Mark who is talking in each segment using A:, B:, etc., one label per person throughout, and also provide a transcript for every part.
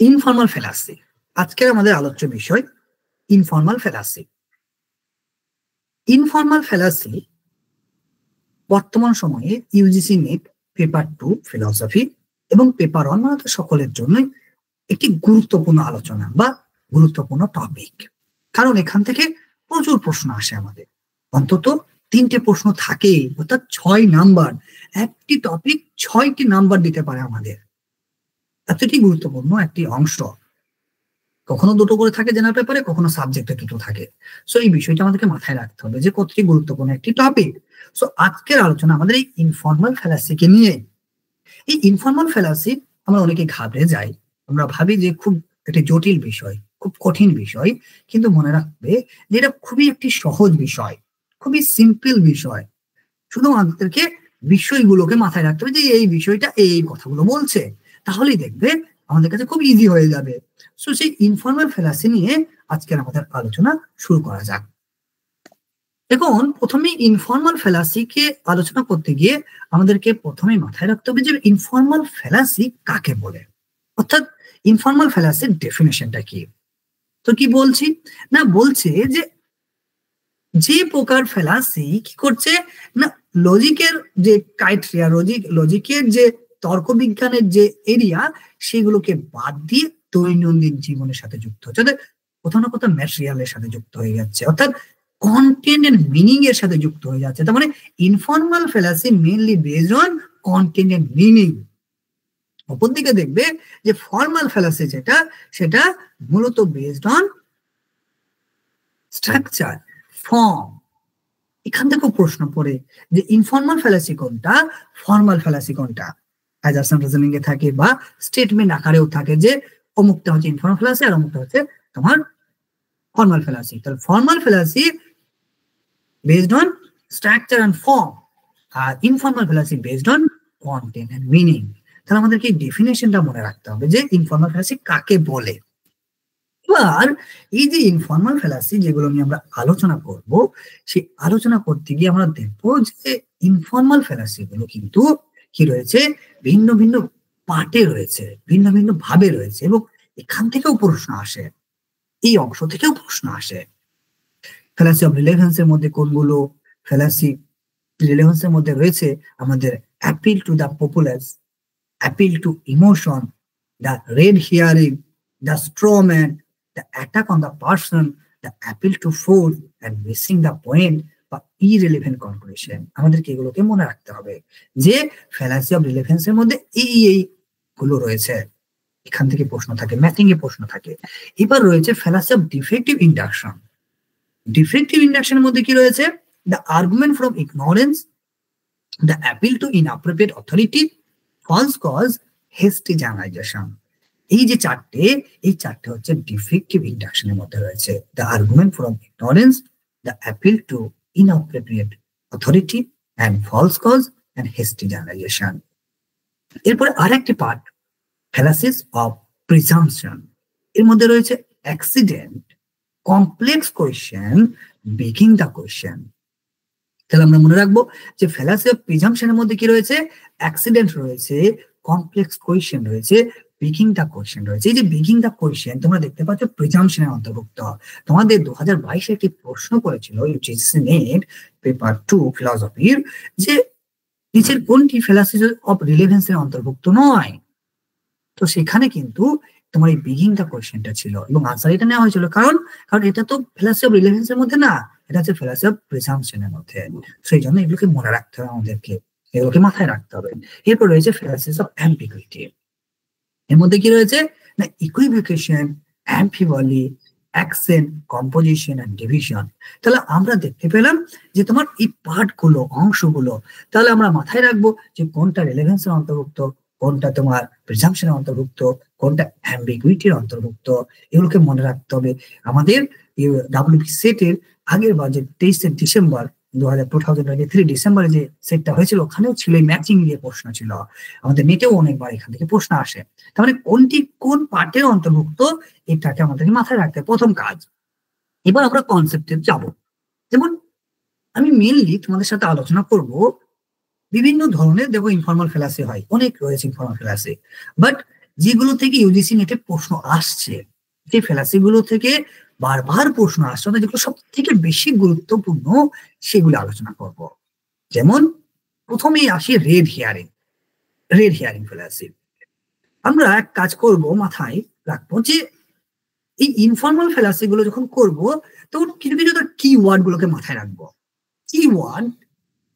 A: Informal fallacy. আজকের আমাদের আলোচ্য বিষয় ইনফর্মাল ফ্যালাসি। ইনফর্মাল ফ্যালাসি বর্তমান সময়ে ইউজিসি নেট পেপার 2 ফিলসফি এবং পেপার 1 মানে সকলের জন্য একটি গুরুত্বপূর্ণ আলোচনা বা গুরুত্বপূর্ণ টপিক। কারণ এখান থেকে প্রচুর প্রশ্ন আসে আমাদের, অন্তত 3টে প্রশ্ন থাকে, অর্থাৎ 6 নাম্বার। একটি টপিক 6টি নাম্বার দিতে পারে আমাদের, এতটি গুরুত্বপূর্ণ একটি অংশ। কখনো 2টো করে থাকে জেনারেল পেপারে, কখনো সাবজেক্টে 2টো থাকে। সো এই বিষয়টা আমাদেরকে মাথায় রাখতে হবে যে কতটি গুরুত্বপূর্ণ একটি টপিক। সো আজকের আলোচনা আমাদের এই ইনফর্মাল ফ্যালাসিকে নিয়ে। এই ইনফর্মাল ফ্যালাসি আমরা অনেকে ঘাবড়ে যাই, আমরা ভাবি যে খুব একটি জটিল বিষয়, খুব কঠিন বিষয়, কিন্তু মনে রাখবে যে এটা খুবই একটি সহজ বিষয়, খুবই সিম্পল বিষয়। শুধু আমাদেরকে বিষয়গুলোকে মাথায় রাখতে হবে যে এই বিষয়টা এই কথাগুলো বলছে, তাহলেই দেখবে আমাদের কাছে খুব ইজি হয়ে যাবে। সো সেই ইনফর্মাল ফ্যালাসি নিয়ে আজকের আমাদের আলোচনা শুরু করা যাক। দেখুন, প্রথমে ইনফর্মাল ফ্যালাসিকে আলোচনা করতে গিয়ে আমাদেরকে প্রথমে মাথায় রাখতে হবে যে ইনফর্মাল ফ্যালাসি কাকে বলে, অর্থাৎ ইনফর্মাল ফ্যালাসির ডেফিনেশনটা কি। তো কি বলছি না, বলছে যে যে প্রকার ফ্যালাসি কি করছে না, লজিকের যে ক্রাইটেরিয়া, লজিকের যে তর্ক বিজ্ঞানের যে এরিয়া, সেগুলোকে বাদ দিয়ে দৈনন্দিন জীবনের সাথে যুক্ত হচ্ছে, অর্থাৎ কোথাও না কোথাও ম্যাটেরিয়ালের সাথে যুক্ত হয়ে যাচ্ছে, অর্থাৎ কন্টেন্ট এন্ড মিনিং এর সাথে যুক্ত হয়ে যাচ্ছে। তার মানে informal fallacy mainly based on content and meaning. অপরদিকে দেখবে যে ফর্মাল ফ্যালাসি যেটা, সেটা মূলত বেসড অন স্ট্রাকচার, ফর্ম। এখান থেকেও প্রশ্ন পড়ে যে ইনফর্মাল ফ্যালাসি কোনটা, ফর্মাল ফ্যালাসি কোনটা। অ্যাজারশন রিজনিং এ থাকে বা স্টেটমেন্ট আকারেও থাকে যে অমুকটা হচ্ছে ইনফর্মাল ফ্যালাসি আর অমুকটা হচ্ছে তোমার ফর্মাল ফ্যালাসি। তাহলে formal fallacy based on structure and form, আর informal fallacy based on content and meaning. তাহলে আমাদেরকে ডেফিনেশনটা মনে রাখতে হবে যে ইনফর্মাল ফ্যালাসি কাকে বলে। এবার এই যে ইনফর্মাল ফ্যালাসি যেগুলো নিয়ে আমরা আলোচনা করব, সেই আলোচনা করতে গিয়ে আমরা দেখবো যে ইনফর্মাল ফ্যালাসি গুলো কিন্তু কি রয়েছে, ভিন্ন ভিন্ন পার্টে রয়েছে, ভিন্ন ভিন্ন ভাবে রয়েছে, এবং এখান থেকেও প্রশ্ন আসে, এই অংশ থেকেও প্রশ্ন আসে। ফ্যালাসি অফ রিলেভেন্স এর মধ্যে কোনগুলো? ফ্যালাসি রিলেভেন্স এর মধ্যে রয়েছে আমাদের appeal to the populace, appeal to emotion, the red herring, the strawman, the attack on the person, the appeal to force, and missing the point বা irrelevant conclusion। আমাদেরকে এগুলোকে মনে রাখতে হবে যে ফ্যালাসি অফ রিলেভেন্স এর মধ্যে এই গুলো রয়েছে। এখান থেকে প্রশ্ন থাকে, ম্যাথিং এ প্রশ্ন থাকে। এবার রয়েছে fallacy of defective induction. Defective ইন্ডাকশনের মধ্যে কি রয়েছে? The argument from ignorance, the appeal to inappropriate authority, false cause, hasty generalization. এই যে চারটে, এই চারটে হচ্ছে ডিফেক্টিভ ইন্ডাকশনের মধ্যে রয়েছে। The argument from ignorance, the appeal to inappropriate authority, and false cause and hasty generalization. এরপরে আরেকটি পার্ট, ফ্যালাসিস অফ প্রিজাম্পশন। এর মধ্যে রয়েছে accident, complex question, begging the question. তাহলে আমরা মনে রাখবো যে ফ্যালাসি অফ প্রিজাম্পশনের মধ্যে কি রয়েছে? অ্যাক্সিডেন্ট রয়েছে, কমপ্লেক্স কোয়েশ্চেন রয়েছে, বেগিং দ্য কোয়েশ্চেন রয়েছে। এই যে বেগিং দ্য কোয়েশ্চেন তোমরা দেখতে পাচ্ছ প্রিজাম্পশনের অন্তর্ভুক্ত। তোমাদের 2022 একটি প্রশ্ন করেছিল ইউজিসি নেট পেপার 2 ফিলসফির, যে নিচের কোনটি ফ্যালাসি অফ রিলেভেন্স এর অন্তর্ভুক্ত নয়? তো সেখানে কিন্তু তোমার এই বেগিং দ্য কোয়েশ্চেনটা ছিল, এবং আনসার এটা নেওয়া হয়েছিল কারণ এটা তো ফ্যালাসি অফ রিলেভেন্স এর মধ্যে না, এটা হচ্ছে ফ্যালাসি অফ প্রিজাম্পশনের মধ্যে। সেই জন্য এগুলোকে মনে রাখতে হবে আমাদেরকে, এগুলোকে মাথায় রাখতে হবে। এরপর রয়েছে ফ্যালাসিস অফ অ্যাম্বিগুইটি। এর মধ্যে কি রয়েছে না, ইকুইভোকেশন, অ্যাম্ফিবলি, অ্যাকসেন্ট, কম্পোজিশন এন্ড ডিভিশন। তাহলে আমরা দেখতে পেলাম যে তোমার এই পার্টগুলো, অংশগুলো, তাহলে আমরা মাথায় রাখবো যে কোনটা রিলেভেন্সের অন্তর্ভুক্ত, কোনটা তোমার প্রিজাম্পশনের অন্তর্ভুক্ত, কোনটা অ্যাম্বিগুইটির অন্তর্ভুক্ত। এগুলোকে মনে রাখতে হবে। আমাদের ডাব্লিউবি সেটের আগের বার যে 23 ডিসেম্বর 2023 ডিসেম্বরে যে সেটটা হয়েছিল, ওখানেও ছিল এই ম্যাচিং নিয়ে প্রশ্ন ছিল। আমাদের নেটেও অনেকবার এখান থেকে প্রশ্ন আসে। তার মানে কোনটি কোন পার্টের অন্তর্ভুক্ত, এটাকে আমাদেরকে মাথায় রাখতে হবে, প্রথম কাজ। এবার আমরা কনসেপ্টে যাব। যেমন আমি মেইনলি তোমাদের সাথে আলোচনা করব বিভিন্ন ধরনের, দেখো ইনফর্মাল ফ্যালাসি হয়, অনেক রয়েছে ইনফর্মাল ফ্যালাসি, বাট যেগুলো থেকে ইউজিসি নেটে প্রশ্ন আসছে, যে ফেলাসি গুলো থেকে বারবার প্রশ্ন আসছে, যেগুলো সব থেকে বেশি গুরুত্বপূর্ণ সেগুলো আলোচনা করব। যেমন প্রথমেই আসি রেড হিয়ারিং ফেলাসি। আমরা এক কাজ করব, মাথায় রাখবো যে এই ইনফর্মাল ফেলাসি গুলো যখন করব তখন কিছু কিছু তার কিওয়ার্ড গুলোকে মাথায় রাখবো। কিওয়ার্ড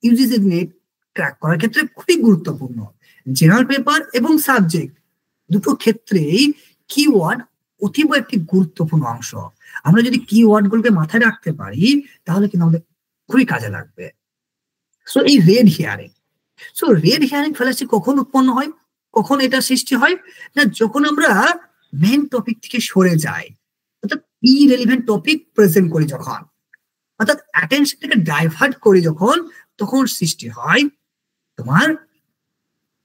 A: ইউজিসি নেট ক্র্যাক করার ক্ষেত্রে খুবই গুরুত্বপূর্ণ। জেনারেল পেপার এবং সাবজেক্ট দুটো ক্ষেত্রেই কিওয়ার্ড অতীব একটি গুরুত্বপূর্ণ অংশ। আমরা যদি কিওয়ার্ড গুলোকে মাথায় রাখতে পারি তাহলে কিন্তু আমাদের খুবই কাজে লাগবে। সো এই রেড হিয়ারিং ফ্যালাসি কখন উৎপন্ন হয়, কখন এটা সৃষ্টি হয় না, যখন আমরা মেন টপিক থেকে সরে যাই, অর্থাৎ ইরেলিভেন্ট টপিক প্রেজেন্ট করি যখন, অর্থাৎ অ্যাটেনশনটাকে ডাইভার্ট করি যখন, তখন সৃষ্টি হয় তোমার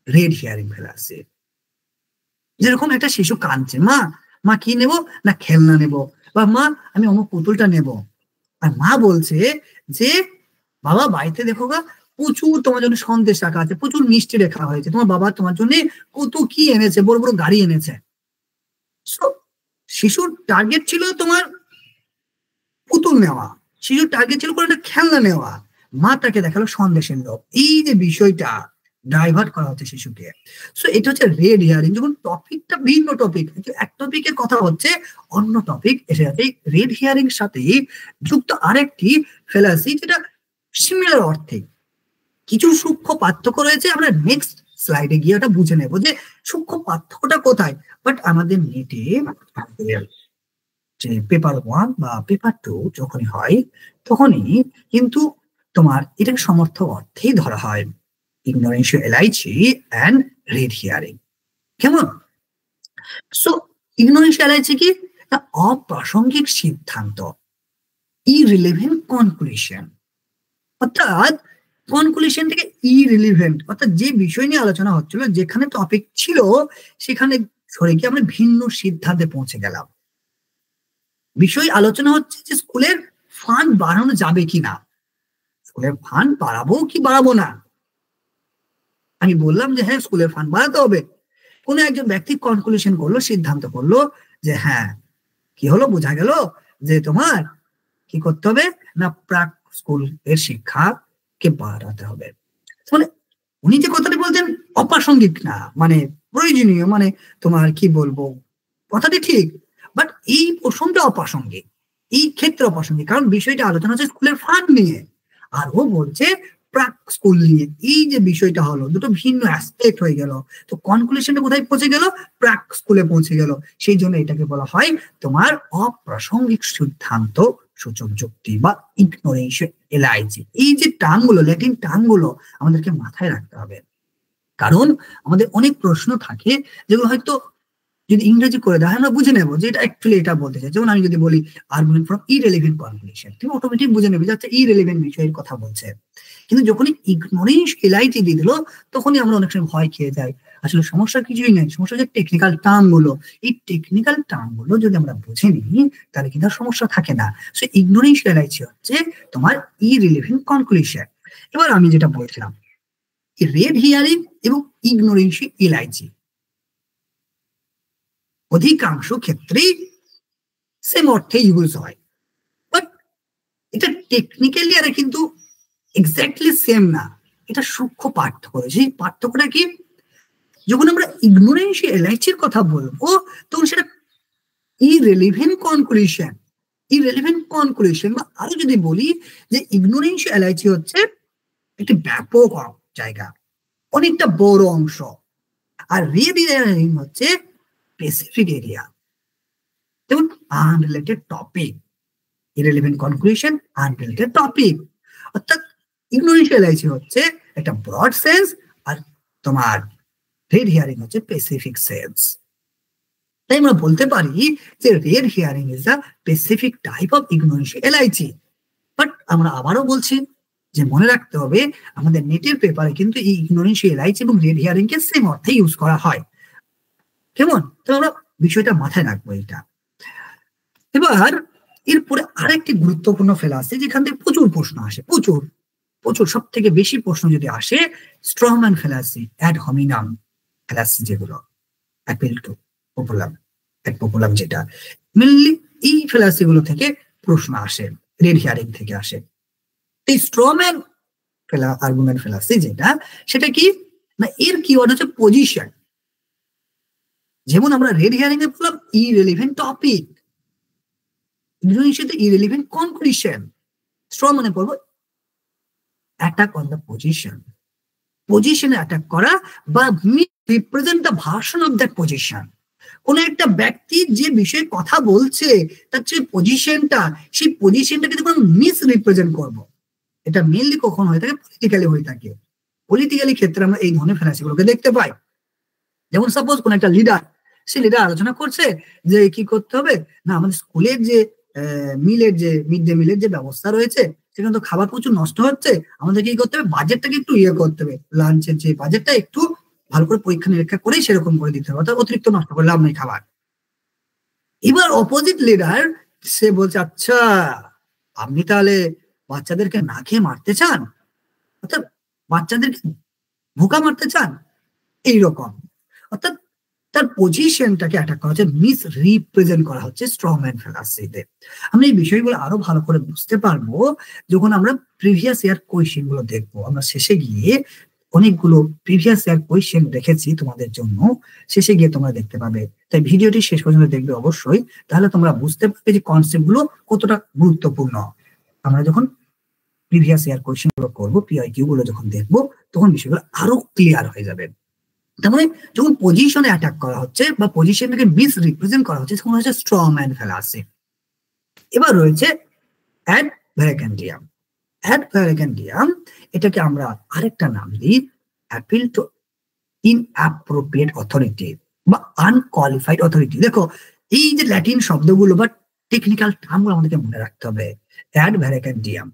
A: রেড হিয়ারিং ফ্যালাসি। যেরকম একটা শিশু কাঁদছে, মা মা কি নেব না খেলনা নেব, বা মা আমি অমুক পুতুলটা নেব, আর মা বলছে যে বাবা বাড়িতে দেখো গা প্রচুর তোমার জন্য সন্দেশ রাখা আছে, প্রচুর মিষ্টি রেখা হয়েছে, তোমার বাবা তোমার জন্য কত কি এনেছে, বড় বড় গাড়ি এনেছে। শিশুর টার্গেট ছিল তোমার পুতুল নেওয়া, শিশুর টার্গেট ছিল কোনো একটা খেলনা নেওয়া, মা তাকে দেখালো সন্দেশের লোভ। এই যে বিষয়টা ডাইভার্ট করা হচ্ছে শিশুকে। সো এটা হচ্ছে রেড হিয়ারিং, যখন টপিকটা ভিন্ন টপিক, এক টপিকের কথা হচ্ছে অন্য টপিক এসে যাচ্ছে। রেড হিয়ারিং সাথে যুক্ত আরেকটি ফেলাসি যেটা সিমিলার অর্থে, কিছু সূক্ষ্ম পার্থক্য রয়েছে, আমরা নেক্সট স্লাইডে গিয়ে ওটা বুঝে নেব যে সূক্ষ্ম পার্থক্যটা কোথায়। বাট আমাদের নেটে যে পেপার 1 বা পেপার 2 যখনই হয় তখনই কিন্তু তোমার এটাকে সমর্থক অর্থেই ধরা হয়, ইগনোরেন্সিয়াল এলাইচি অ্যান্ড রেড হিয়ারিং। কেমন? সো ইগনোরেন্সিয়াল এলাইচি কি? অপ্রাসঙ্গিক সিদ্ধান্ত, ইরিলেভেন্ট কনক্লুশন, অর্থাৎ কনক্লুশন থেকে ইরিলেভেন্ট, অর্থাৎ যে বিষয় নিয়ে আলোচনা হচ্ছিল, যেখানে টপিক ছিল সেখানে সরে গিয়ে আমরা ভিন্ন সিদ্ধান্তে পৌঁছে গেলাম। বিষয় আলোচনা হচ্ছে যে স্কুলের ফান্ড বাড়ানো যাবে কিনা, স্কুলের ফান্ড বাড়াবো কি বাড়াবো না। আমি বললাম যে হ্যাঁ স্কুলের ফান্ড বাড়াতে হবে, কোনো একজন ব্যক্তি কনক্লুশন করলো, সিদ্ধান্ত করলো যে হ্যাঁ, কি হলো, বোঝা গেল যে তোমার কি করতে হবে না প্রাক স্কুল এর শিক্ষাকে বাড়াতে হবে। মানে উনি যে কথাটি বলছেন অপ্রাসঙ্গিক না, মানে প্রয়োজনীয়, মানে তোমার কি বলবো, কথাটি ঠিক, বাট এই প্রসঙ্গে অপ্রাসঙ্গিক, এই ক্ষেত্রে অপ্রাসঙ্গিক, কারণ বিষয়টা আলোচনা হচ্ছে স্কুলের ফান্ড নিয়ে, আর ও বলছে প্রাক স্কুল নিয়ে। এই যে বিষয়টা হলো, দুটো ভিন্ন অ্যাসপেক্ট হয়ে গেল। তো কনক্লুশনটা কোথায় পৌঁছে গেল? প্রাক স্কুলে পৌঁছে গেল। সেই জন্য এটাকে বলা হয় তোমার অপ্রাসঙ্গিক সিদ্ধান্ত সূচক যুক্তি বা ইগনোরেন্সিয়াল এলাইচি। এই যে টার্মগুলো, ল্যাটিন টার্মগুলো আমাদেরকে মাথায় রাখতে হবে, কারণ আমাদের অনেক প্রশ্ন থাকে যেগুলো হয়তো যদি ইংরেজি করে দেয় আমরা বুঝে নেবো যে এটা অ্যাকচুয়ালি এটা বলতে চাই। যেমন আমি যদি বলি আর্গুমেন্ট ফ্রম ইরেলেভেন্ট কনক্লুশন, তুমি অটোমেটিক বুঝে নেবে যে আচ্ছা ইরেলেভেন্ট বিষয়ের কথা বলছে। কিন্তু যখনই ইগনোরেন্সিয়াল এলাইচি দিয়ে দিল তখনই আমরা অনেক সময় ভয় খেয়ে যাই। আসলে সমস্যা কিছুই নেই, সমস্যা যে টেকনিক্যাল টার্ম গুলো, এই টেকনিক্যাল টার্ম গুলো যদি আমরা বুঝে নিই তাহলে কিন্তু সমস্যা থাকে না। সো ইগনোরেন্সিয়াল এলাইচি হচ্ছে তোমার ইরেলেভেন্ট কনক্লুশন। এবার আমি যেটা বলছিলাম, রেড হিয়ারিং এবং ইগনোরেন্সিয়াল এলাইচি অধিকাংশ ক্ষেত্রেই সেম অর্থে ইউজ হয়, বাট এটা টেকনিক্যালি আর কিন্তু এক্স্যাক্টলি সেম না, এটা সূক্ষ্ম পার্থক্য রয়েছে। এই পার্থক্যটা কি? যখন আমরা ইগনোরেন্সিয়াল এলাইচির কথা বলবো তখন সেটা ইরেলেভেন্ট কনক্লুশন, বা আরো যদি বলি যে ইগনোরেন্সিয়াল এলাইচি হচ্ছে একটি ব্যাপক জায়গা, অনেকটা বড় অংশ, আর রেড হিয়ারিং হচ্ছে স্পেসিফিক এরিয়া, যেমন unrelated topic, irrelevant conclusion unrelated topic. অর্থাৎ ইগনোরেন্সিয়াল এলাইচি হচ্ছে একটা ব্রড সেন্স, আর তোমার রেড হিয়ারিং হচ্ছে স্পেসিফিক সেন্স। তাই আমরা বলতে পারি যে red herring is a specific type of ignoratio elenchi. But আমরা আবারও বলছি যে মনে রাখতে হবে আমাদের নেটের পেপারে কিন্তু এই ইগনোরেন্সিয়াল এলাইচি এবং রেড হিয়ারিং কে সেম অর্থে ইউজ করা হয়। কেমন? তো আমরা বিষয়টা মাথায় রাখবো এটা। এবার এরপরে আরেকটি গুরুত্বপূর্ণ ফেলাসি যেখান থেকে প্রচুর প্রশ্ন আসে, প্রচুর প্রচুর, সব থেকে বেশি প্রশ্ন যদি আসে স্ট্রংম্যান ফেলাসি, অ্যাড হমিনাম ফেলাসি, যেগুলো অ্যাপিল টু পপুলাম, এক পপুলাম, যেটা মেনলি এই ফেলাসি গুলো থেকে প্রশ্ন আসে, রেড হিয়ারিং থেকে আসে। এই স্ট্রম্যান আর্গুমেন্ট ফেলাসি যেটা, সেটা কি না, এর কিওয়ার্ড হচ্ছে পজিশন। যেমন আমরা রেড হিয়ারিং এ বললাম ইরেলিভেন্ট টপিক, ইরেলিভেন্ট কনক্লুশন। স্ট্রম্যানে বলবো অ্যাটাক অন দ্য পজিশন, পজিশনে অ্যাটাক করা বা represent the version of that position. কোন একটা ব্যক্তি যে বিষয়ে কথা বলছে তার যে পজিশনটা, সেই পজিশনটাকে যখন মিস রিপ্রেজেন্ট করবো, এটা মেনলি কখন হয়ে থাকে, পলিটিক্যালি হয়ে থাকে। পলিটিক্যালি ক্ষেত্রে আমরা এই ধরনের ফেলাসিগুলোকে দেখতে পাই। যেমন সাপোজ কোন একটা লিডার, সে লিডার আলোচনা করছে যে কি করতে হবে না, আমাদের স্কুলের যে মিড ডে মিলের যে ব্যবস্থা রয়েছে, সেখানে তো খাবার প্রচুর নষ্ট হচ্ছে, আমাদের কি করতে হবে, বাজেটটাকে একটু করতে হবে, লাঞ্চের যে বাজেটটা একটু ভালো করে পরীক্ষা নিরীক্ষা করে সেরকম করে দিতে হবে, অর্থাৎ অতিরিক্ত নষ্ট করে লাভ নেই খাবার। এবার অপোজিট লিডার সে বলছে, আচ্ছা আপনি তাহলে বাচ্চাদেরকে না খেয়ে মারতে চান, অর্থাৎ বাচ্চাদেরকে ভুকা মারতে চান, এইরকম। অর্থাৎ তার পজিশনটাকে অ্যাটাক করা হচ্ছে, মিস রিপ্রেজেন্ট করা হচ্ছে স্ট্রংম্যান ফেলাসিতে। আমরা এই বিষয়গুলো আরো ভালো করে বুঝতে পারবো যখন আমরা প্রিভিয়াস ইয়ার কোয়েশ্চেন গুলো দেখবো। আমরা শেষে গিয়ে অনেকগুলো প্রিভিয়াস ইয়ার কোয়েশ্চেন রেখেছি তোমাদের জন্য, শেষে গিয়ে তোমরা দেখতে পাবে। তাই ভিডিওটি শেষ পর্যন্ত দেখবে অবশ্যই, তাহলে তোমরা বুঝতে পারবে যে কনসেপ্ট গুলো কতটা গুরুত্বপূর্ণ। আমরা যখন প্রিভিয়াস ইয়ার কোয়েশ্চেন গুলো করবো, পিআইকিউ গুলো যখন দেখবো, তখন বিষয়গুলো আরো ক্লিয়ার হয়ে যাবে। তার মানে যখন পজিশনে অ্যাটাক করা হচ্ছে বা পজিশনটাকে মিস রিপ্রেজেন্ট করা হচ্ছে, তখন হচ্ছে স্ট্রংম্যান ফেলাসি। এবার রয়েছে অ্যাড ভ্যারাকেন্ডিয়াম। অ্যাড ভ্যারাকেন্ডিয়াম, এটাকে আমরা আরেকটা নাম দিই অ্যাপিল টু ইনঅ্যাপ্রোপ্রিয়েট অথরিটি বা আনকোয়ালিফাইড অথরিটি। দেখো এই যে ল্যাটিন শব্দগুলো বা টেকনিক্যাল টার্মগুলো আমাদেরকে মনে রাখতে হবে। অ্যাড ভ্যারাকেন্ডিয়াম,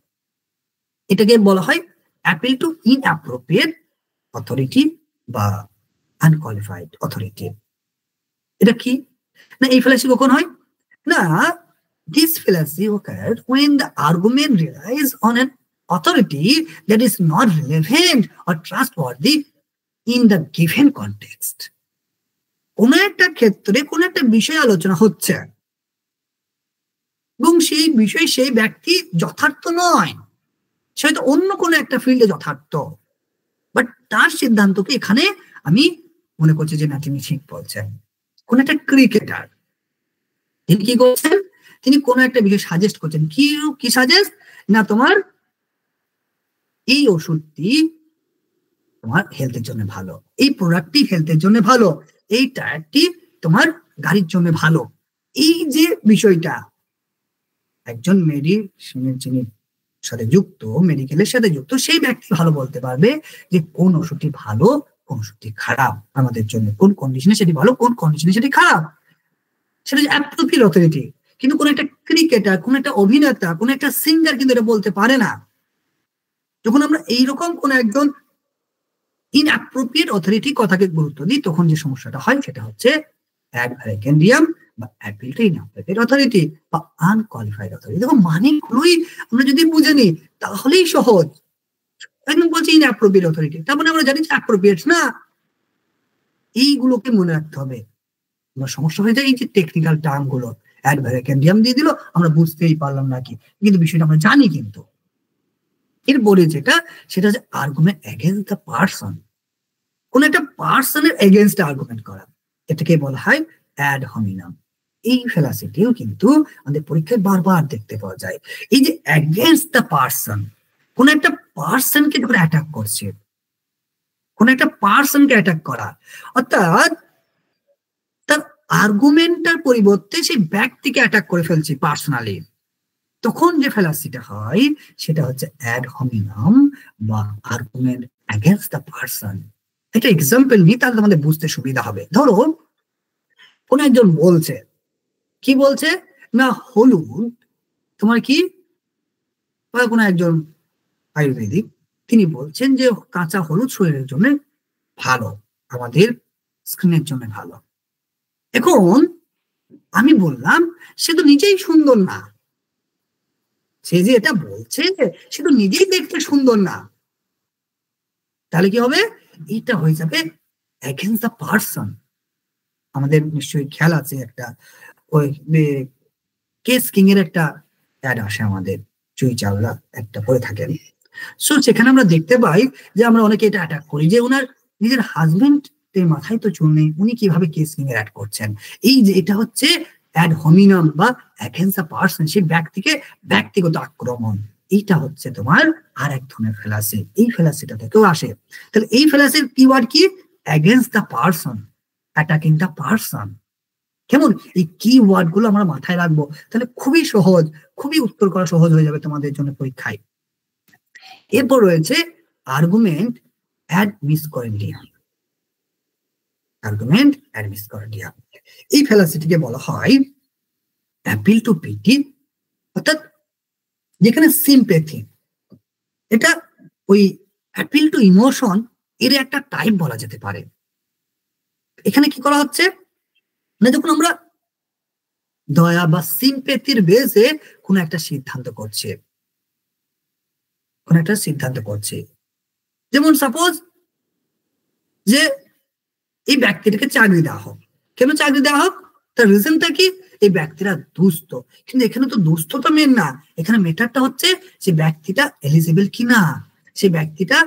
A: এটাকে বলা হয় অ্যাপিল টু ইনঅ্যাপ্রোপ্রিয়েট অথরিটি বা আনকোয়ালিফাইড অথরিটি। এটা কি না, এই ফেলাসি কখন হয় না, this fallacy occurs when the argument relies on an authority that is not relevant or trustworthy in the given context. কোন একটা ক্ষেত্রে কোন একটা বিষয় আলোচনা হচ্ছে এবং সেই বিষয় সেই ব্যক্তি যথার্থ নয়, সে হয়তো অন্য কোনো একটা ফিল্ডে যথার্থ, বাট তার সিদ্ধান্তকে এখানে আমি মনে করছি যে না তিনি ঠিক বলছেন। কোন একটা ক্রিকেটার, তিনি কি করছেন, তিনি কোন একটা বিষয় সাজেস্ট করছেন, কি সাজেস্ট না, তোমার এই ওষুধটি তোমার হেলথের জন্য ভালো, এই প্রোডাক্টটি হেলথের জন্য ভালো, এই টায়ারটি তোমার গাড়ির জন্য ভালো। এই যে বিষয়টা একজন মেডিসিনের যিনি সাথে যুক্ত, মেডিকেলের সাথে যুক্ত, সেই ব্যক্তি ভালো বলতে পারবে যে কোন ওষুধটি ভালো, কোন ওষুধটি খারাপ আমাদের জন্য, কোন কন্ডিশনে সেটি ভালো, কোন কন্ডিশনে সেটি খারাপ, সেটা অ্যাপ্রোপ্রিয়েট অথরিটি। কিন্তু কোন একটা ক্রিকেটার, কোন একটা অভিনেতা, কোন একটা সিঙ্গার কিন্তু এটা বলতে পারে না। যখন আমরা এইরকম কোন একজন ইনঅ্যাপ্রোপ্রিয়েট অথরিটি কথাকে গুরুত্ব দিই, তখন যে সমস্যাটা হয় সেটা হচ্ছে অ্যাড ভ্যারাকেন্ডিয়াম বা অ্যাপিল টু ইনঅ্যাপ্রোপ্রিয়েট অথরিটি বা আনকোয়ালিফাইড অথরিটি। দেখো মানেগুলোই আমরা যদি বুঝে নিই তাহলেই সহজ। একদম বলছি ইনঅ্যাপ্রোপ্রিয়েট অথরিটি, তার মানে আমরা জানি যে অ্যাপ্রোপ্রিয়েট না। এইগুলোকে মনে রাখতে হবে। আমার সমস্যা হয়ে যায় এই যে টেকনিক্যাল টার্ম গুলো, অ্যাড ভ্যারাকেন্ডিয়াম দিয়ে দিল, আমরা বুঝতেই পারলাম না কি, কিন্তু বিষয়টা আমরা জানি। কিন্তু এরপরে যেটা, সেটা হচ্ছে আর্গুমেন্ট এগেইনস্ট দ্য পারসন। কোন একটা পারসনের এগেইনস্ট আর্গুমেন্ট করা, এটাকে বলা হয় অ্যাড হমিনাম। এই ফেলাসিটিও কিন্তু আমাদের পরীক্ষায় বারবার দেখতে পাওয়া যায়। এই যে এগেইনস্ট দ্য পারসন, কোন একটা পারসনকে যখন অ্যাটাক করছে, কোন একটা পারসনকে অ্যাটাক করা, অর্থাৎ তার আর্গুমেন্টটার পরিবর্তে সেই ব্যক্তিকে অ্যাটাক করে ফেলছি পার্সোনালি, তখন যে ফেলাসিটা হয় সেটা হচ্ছে অ্যাড হমিনাম বা আর্গুমেন্ট এগেইনস্ট দ্য পারসন। এটা এক্সাম্পল নিই, তাহলে আমাদের বুঝতে সুবিধা হবে। ধরো কোন একজন বলছে, কি বলছে না, হলুদ তোমার কি, কোন একজন আয়ুর্বেদিক, তিনি বলছেন যে কাঁচা হলুদ শরীরের জন্য ভালো, আমাদের স্কিনের জন্য ভালো। এখন আমি বললাম সে তো নিজেই সুন্দর না, সে যে এটা বলছে সে তো নিজেই দেখতে সুন্দর না, তাহলে কি হবে, এটা হয়ে যাবে এগেইনস্ট দ্য পারসন। আমাদের নিশ্চয়ই খেয়াল আছে একটা ওই কেস কিং এর একটা অ্যাড আসে আমাদের, জুই চাওলা একটা করে থাকেন। সো সেখানে আমরা দেখতে পাই যে আমরা অনেকে এটা অ্যাটাক করি যে ওনার নিজের হাজবেন্ড এর মাথায় তো চুল নেই, উনি কিভাবে কেস কিং এর অ্যাড করছেন। এই যে এটা হচ্ছে অ্যাড হোমিনাম বা অ্যাগেন্স্ট দ্য পারসন, সেই ব্যক্তিকে ব্যক্তিগত আক্রমণ। এইটা হচ্ছে তোমার আর এক ধরনের ফেলাসি, এই ফেলাসিটা থেকেও আসে। তাহলে এই ফেলাসির কিওয়ার্ড কি? Against the person, attacking the person. কেমন? এই কি ওয়ার্ড গুলো আমরা মাথায় রাখবো, তাহলে খুবই সহজ, খুবই উত্তর করা সহজ হয়ে যাবে তোমাদের জন্য পরীক্ষায়। এরপর রয়েছে আর্গুমেন্ট অ্যাড মিসকরেন্ডিয়াম। আর্গুমেন্ট অ্যাড মিসকরেন্ডিয়াম, এই ফেলাসিটিকে বলা হয় অ্যাপিল টু পিটি, অর্থাৎ যেখানে সিম্প্যাথি, এটা ওই অ্যাপিল টু ইমোশন এর একটা টাইপ বলা যেতে পারে। এখানে কি করা হচ্ছে না, যখন আমরা দয়া বা সিম্প্যাথির বেসে কোন একটা সিদ্ধান্ত করছে, কোন একটা সিদ্ধান্ত করছে, যেমন সাপোজ যে এই ব্যক্তিটাকে চাকরি দেওয়া হোক। কেন চাকরি দেওয়া হোক? তার রিজনটা কি? এই ব্যক্তিরা দুস্থ। কিন্তু এখানে তো দুস্থতা মেন না, এখানে মেটারটা হচ্ছে যে ব্যক্তিটা এলিজিবল কিনা, সে ব্যক্তিটা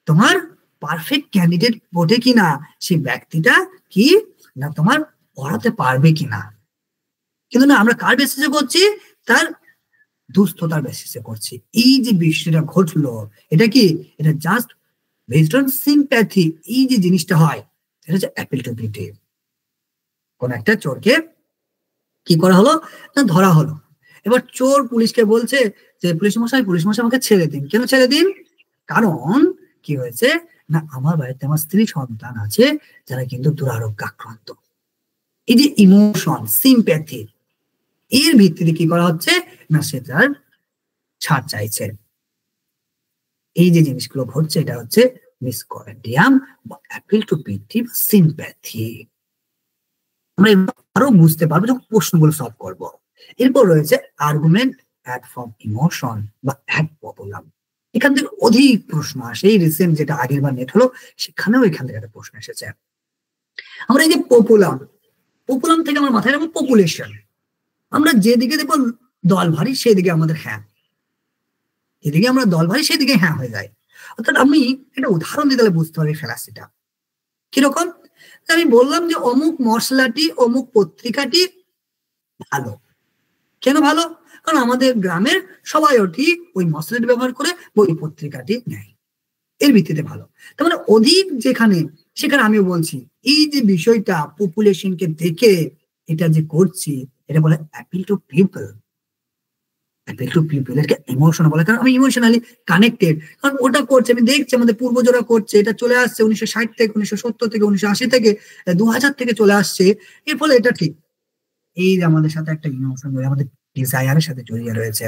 A: তোমার পারফেক্ট ক্যান্ডিডেট বটে কিনা, সেই ব্যক্তিটা কি না তোমার পড়াতে পারবে কিনা। কিন্তু না, আমরা কার বেসিসে করছি? তার দুস্থতার বেসিসে করছি। এই যে বিষয়টা ঘটলো, এটা কি? এটা জাস্ট বেসড অন সিম্প্যাথি। এই যে জিনিসটা হয়, এটা হচ্ছে অ্যাপিল টু পিটি। কোন একটা চোরকে কি করা হলো না, ধরা হলো। এবার চোর পুলিশকে বলছে যে পুলিশ মশাই, পুলিশ মশাই আমাকে ছেড়ে দিন। কেন ছেড়ে দিন? কারণ কি হয়েছে না, আমার বাড়িতে আমার স্ত্রী সন্তান আছে যারা কিন্তু দুরারোগ্য আক্রান্ত। এই যে ইমোশন, সিম্প্যাথি, এর ভিত্তিতে কি করা হচ্ছে না, সে তার ছাড় চাইছে। এই যে জিনিসগুলো ঘটছে, এটা হচ্ছে মিসকরেন্ডিয়াম বা অ্যাপিল টু পিটি বা সিম্প্যাথি। আমরা আরো বুঝতে পারবো যখন প্রশ্নগুলো সলভ করব। এরপর রয়েছে আর্গুমেন্ট অ্যাড ফ্রম ইমোশন বা অ্যাড পপুলাম। এখান থেকে অধিক প্রশ্ন আসে। এই রিসেন্ট যেটা আগের বার নেট হলো, সেখানেও এখান থেকে একটা প্রশ্ন এসেছে। আমরা এই যে পপুলাম, পপুলাম থেকে আমার মাথায় রাখবো পপুলেশন। আমরা যেদিকে দেখবো দল ভারী সেদিকে আমাদের হ্যাঁ, যেদিকে আমরা দল ভারী সেদিকে হ্যাঁ হয়ে যায়। অর্থাৎ আমি একটা উদাহরণ দিতে বুঝতে পারি ফেলাসিটা কিরকম। আমি বললাম যে অমুক মশলাটি, অমুক পত্রিকাটি ভালো। কেন ভালো? কারণ আমাদের গ্রামের সবাই ওই মশলাটি ব্যবহার করে ওই পত্রিকাটি নেয়, এর ভিত্তিতে ভালো। তার মানে অধিক যেখানে, সেখানে আমিও বলছি এই যে বিষয়টা পপুলেশনকে দেখে এটা যে করছি, এটা বলে appeal two people. Appeal two people, এটাকে ইমোশন বলে, কারণ আমি ইমোশনালি কানেক্টেড। কারণ ওটা করছে, আমি দেখছি আমাদের পূর্বজরা করছে, এটা চলে আসছে 1960 থেকে, 1970 থেকে, 1980 থেকে, 2000 থেকে চলে আসছে। এর ফলে এটা ঠিক, এই যে আমাদের সাথে একটা ইমোশন, আমাদের ডিজায়ারের সাথে জড়িয়ে রয়েছে।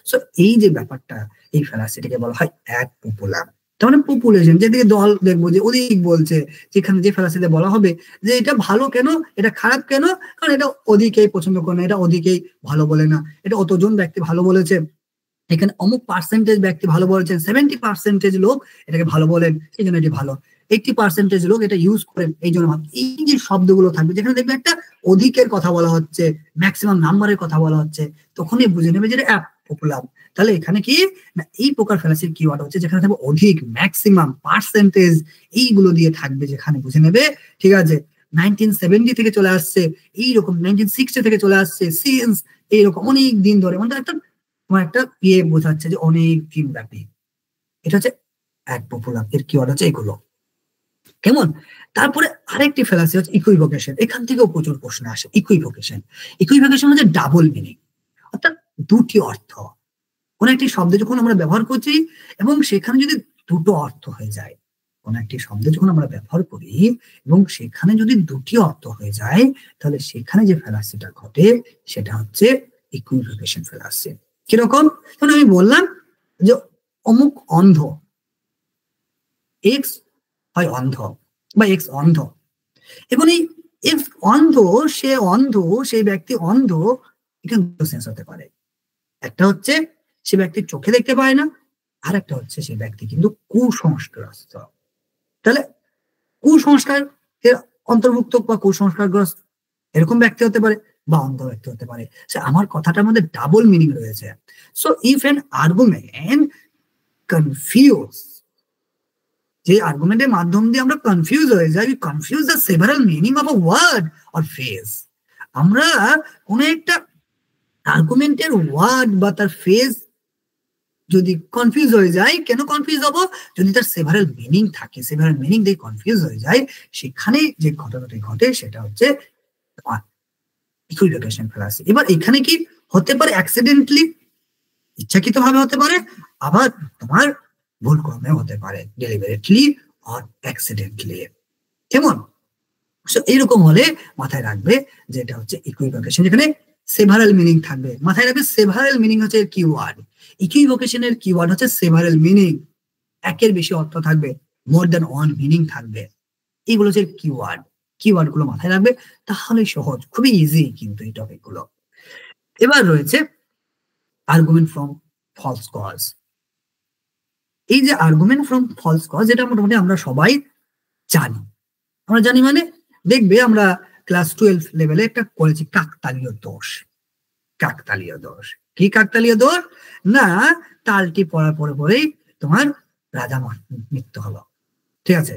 A: সো এই যে ব্যাপারটা, এই ফেলাসিটিকে বলা হয় অ্যাড পপুলার। তার মানে পপুলেশন যেদিকে দল দেখবো যে অধিক বলছে, যেখানে যে ফেলাসিতে বলা হবে যে এটা ভালো কেন, এটা খারাপ কেন, কারণ এটা অধিকেই পছন্দ করে না, এটা অধিকেই ভালো বলে না, এটা অতজন ব্যক্তি ভালো বলেছে, এখানে অমুক পার্সেন্টেজ ব্যক্তি ভালো বলেছেন, 70% লোক এটাকে ভালো বলেন, সেই জন্য এটি ভালো, 80% লোক এটা ইউজ করেন এই জন্য ভালো। এই যে শব্দগুলো থাকবে, যেখানে দেখবে একটা অধিকের কথা বলা হচ্ছে, ম্যাক্সিমাম নাম্বারের কথা বলা হচ্ছে, তখনই বুঝে নেবে যে এটা পপুলার। তাহলে এখানে কি না, এই প্রকার ফেলাসির কিওয়ার্ড হচ্ছে যেখানে থাকবে অধিক, ম্যাক্সিমাম, পার্সেন্টেজ, এইগুলো দিয়ে থাকবে, যেখানে বুঝে নেবে ঠিক আছে 1970 থেকে চলে আসছে, এইরকম 1960 থেকে চলে আসছে, সিন্স এইরকম অনেক দিন ধরে, মানে একটা তোমার একটা ইয়ে বোঝাচ্ছে যে অনেক দিন ব্যাপী। এটা হচ্ছে এক পপুলার, এর কিওয়ার্ড হচ্ছে এগুলো। কেমন? তারপরে আরেকটি ফেলাসি হচ্ছে ইকুইভোকেশন। এখান থেকেও প্রচুর প্রশ্ন আসে। ইকুইভোকেশন, ইকুইভোকেশন হচ্ছে ডাবল মিনিং, অর্থাৎ দুটি অর্থ। কোন একটি শব্দ যখন আমরা ব্যবহার করছি এবং সেখানে যদি দুটো অর্থ হয়ে যায়, কোন একটি শব্দ যখন আমরা ব্যবহার করি এবং সেখানে যদি দুটি অর্থ হয়ে যায়, তাহলে সেখানে যে ফেলাসিটা ঘটে সেটা হচ্ছে ইকুইভোকেশন ফেলাসি। কিরকম? কারণ আমি বললাম যে অমুক অন্ধ, এক্স হয় অন্ধ বা এক্স অন্ধ, এবং এই এক্স অন্ধ, সে অন্ধ, সেই ব্যক্তি অন্ধ, এখানে দুটো সেন্স হতে পারে। একটা হচ্ছে সে ব্যক্তি চোখে দেখতে পায় না, আর একটা হচ্ছে সে ব্যক্তি কিন্তু কুসংস্কারগ্রস্ত। তাহলে কুসংস্কার এর অন্তর্ভুক্ত বা কুসংস্কারগ্রস্ত এরকম ব্যক্তি হতে পারে, বা অন্ধ ব্যক্তি হতে পারে। আমার কথাটার মধ্যে ডাবল মিনিং রয়েছে। So if an argument confuse, যে আর্গুমেন্টের মাধ্যম দিয়ে আমরা কনফিউজ হয়ে যাই, confuse the several meaning of a word or phrase. আমরা কোন একটা আর্গুমেন্টের ওয়ার্ড বা তার ফ্রেজ যদি কনফিউজ হয়ে যায়, কেন কনফিউজ হবো? যদি তার সেভারাল মিনিং থাকে, সেভারাল মিনিং দিয়ে কনফিউজ হয়ে যায়, সেখানে যে ঘটনাটি ঘটে সেটা হচ্ছে ইকুইভোকেশন ফ্যালাসি। এবার এখানে কি হতে পারে? অ্যাক্সিডেন্টলি, ইচ্ছাকৃত ভাবে হতে পারে, আবার তোমার ভুল ক্রমে হতে পারে, ডেলিবারেটলি অর অ্যাক্সিডেন্টলি। কেমন? এরকম হলে মাথায় রাখবে যে এটা হচ্ছে ইকুইভোকেশন, যেখানে সেভারাল মিনিং থাকবে। মাথায় রাখবে সেভারাল মিনিং হচ্ছে কিওয়ার্ড, ইকুইভোকেশনের কিওয়ার্ড হচ্ছে সেভারাল মিনিং, একের বেশি অর্থ থাকবে, মোর দ্যান ওয়ান মিনিং থাকবে। এইগুলো হচ্ছে কিওয়ার্ড, কিওয়ার্ড গুলো মাথায় রাখবে, তাহলে সহজ, খুবই ইজি কিন্তু এই টপিক গুলো। এবার রয়েছে আর্গুমেন্ট ফ্রম ফলস কজ। এই যে আর্গুমেন্ট ফ্রম ফলস কজ, এটা মোটামুটি আমরা সবাই জানি। আমরা জানি মানে দেখবে আমরা ক্লাস 12 লেভেলে একটা করেছি কাকতালীয় দোষ। কাকতালীয় দোষ কি? কাকতালীয় দোষ না, তালটি পড়ার পরে পরেই তোমার রাজা মৃত্যু হলো, ঠিক আছে?